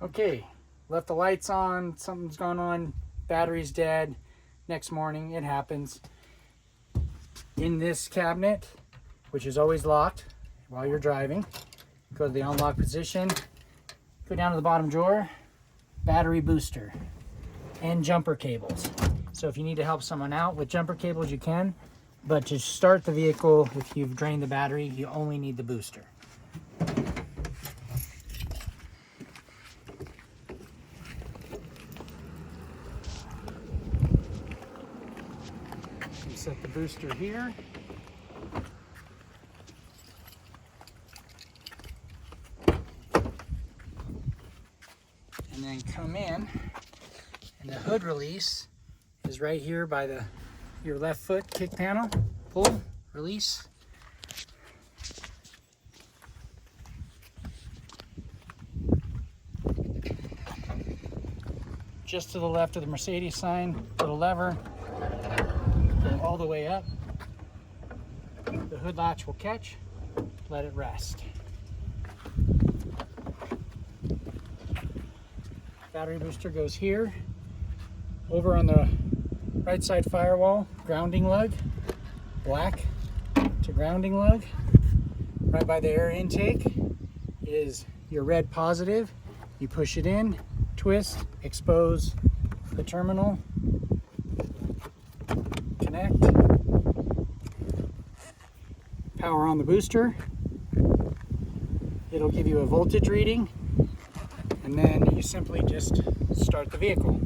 Okay, left the lights on, something's going on, battery's dead. Next morning, it happens. In this cabinet, which is always locked while you're driving, go to the unlock position, go down to the bottom drawer, battery booster, and jumper cables. So if you need to help someone out with jumper cables, you can, but to start the vehicle, if you've drained the battery, you only need the booster. You set the booster here. And then come in, and the hood release is right here by your left foot kick panel. Pull, release. Just to the left of the Mercedes sign, little lever, go all the way up. The hood latch will catch, let it rest. Battery booster goes here. Over on the right side firewall, grounding lug, black to grounding lug. Right by the air intake is your red positive. You push it in, twist, expose the terminal, connect, power on the booster. It'll give you a voltage reading, and then you simply just start the vehicle.